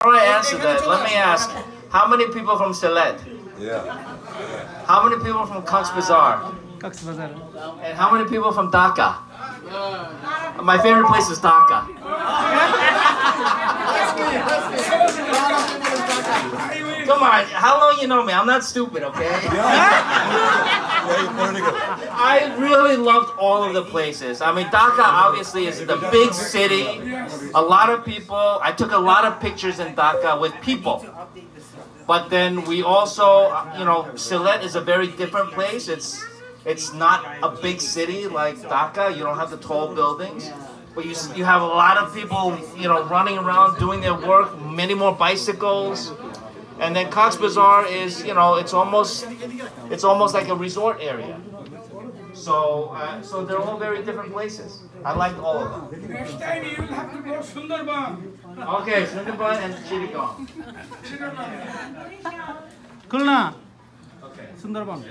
Before I answer that, let me ask, how many people from Sylhet? Yeah. How many people from Cox's Bazar? And how many people from Dhaka? My favorite place is Dhaka. Come on, how long you know me? I'm not stupid, okay? I really loved all of the places. I mean, Dhaka obviously is the big city. A lot of people, I took a lot of pictures in Dhaka with people. But then we also, you know, Sylhet is a very different place. It's not a big city like Dhaka. You don't have the tall buildings. But you have a lot of people, you know, running around doing their work, many more bicycles. And then Cox's Bazar is, you know, it's almost like a resort area. So they're all very different places. I liked all of them. Next time you will have to go Sundarban. Okay, Sundarban and Chittagong. Kulna. Okay. Sundarban.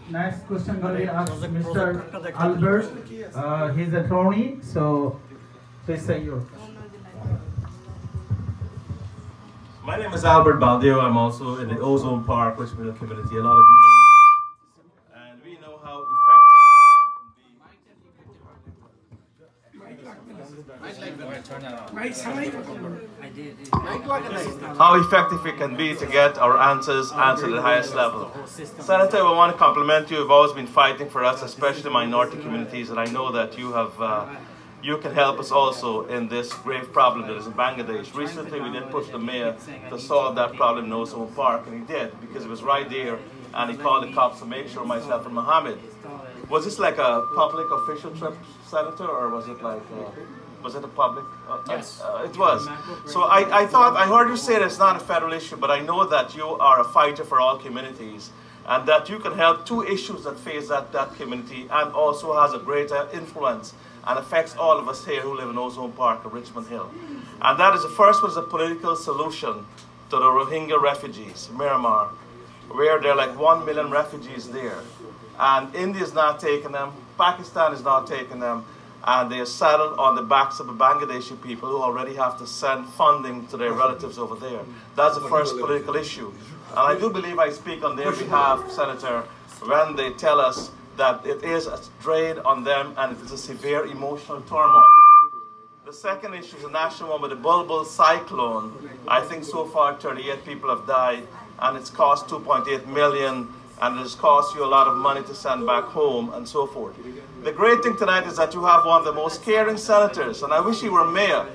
Next question will be asked Mr. Albert. He's an attorney, so please say your. My name is Albert Baldeo. I'm also in the Ozone Park, Richmond community. A lot of you know me. And we know how effective it can be to get our answers answered at the highest level. Senator, I want to compliment you. You've always been fighting for us, especially minority communities, and I know that you have you can help us also in this grave problem that is in Bangladesh. Recently, we did push the mayor to solve that problem in Ozone Park, and he did, because it was right there, and he called the cops to make sure myself and Mohammed. Was this like a public official trip, Senator, or was it like, was it a public? Yes. It was. So I heard you say that it's not a federal issue, but I know that you are a fighter for all communities, and that you can help two issues that face that community, and also has a greater influence and affects all of us here who live in Ozone Park or Richmond Hill. And that is, the first one is a political solution to the Rohinga refugees, Myanmar, where there are like 1 million refugees there. And India is not taking them, Pakistan is not taking them, and they are saddled on the backs of the Bangladeshi people who already have to send funding to their relatives over there. That's the first political issue. And I do believe I speak on their behalf, Senator, when they tell us that it is a drain on them and it is a severe emotional turmoil. The second issue is a national one with the Bulbul Cyclone. I think so far 38 people have died, and it's cost 2.8 million, and it has cost you a lot of money to send back home and so forth. The great thing tonight is that you have one of the most caring senators, and I wish you were mayor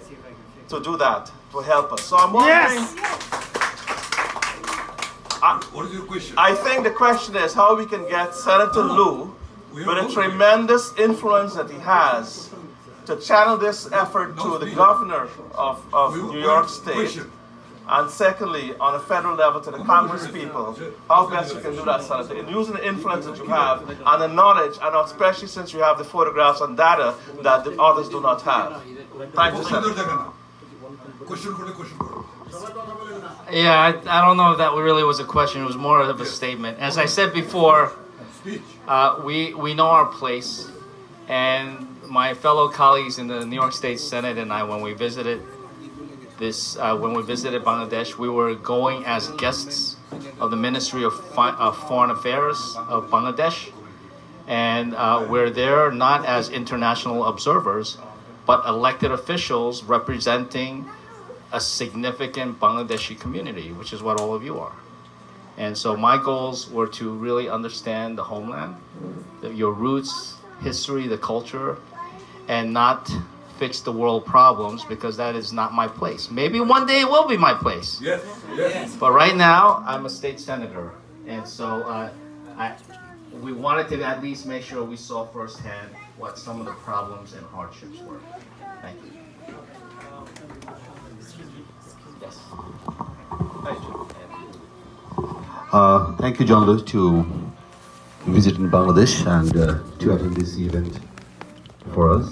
to do that, to help us. So I'm wondering, Yes. What is your question? I think the question is how we can get Senator Liu, with a tremendous influence that he has, to channel this effort to the governor of New York State, and secondly, on a federal level to the Congress people, how best you can do that, Senator, in using the influence that you have and the knowledge, and especially since you have the photographs and data that the others do not have. Thank you, Senator. Yeah, I don't know if that really was a question. It was more of a statement. As I said before, we know our place, and my fellow colleagues in the New York State Senate and I, when we visited Bangladesh, we were going as guests of the Ministry of Foreign Affairs of Bangladesh, and we're there not as international observers, but elected officials representing a significant Bangladeshi community, which is what all of you are. And so my goals were to really understand the homeland, your roots, history, the culture, and not fix the world problems, because that is not my place. Maybe one day it will be my place. Yes. Yes. But right now, I'm a state senator. And so we wanted to at least make sure we saw firsthand what some of the problems and hardships were. Thank you. Yes. Thank you, John Lewis, to visit in Bangladesh and to attend this event for us.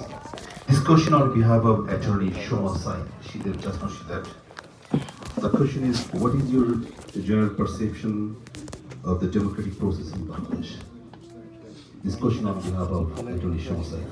This question on behalf of Attorney Shoma Sai. She did just now, she said. The question is, what is your general perception of the democratic process in Bangladesh? This question on behalf of Attorney Shoma Sai.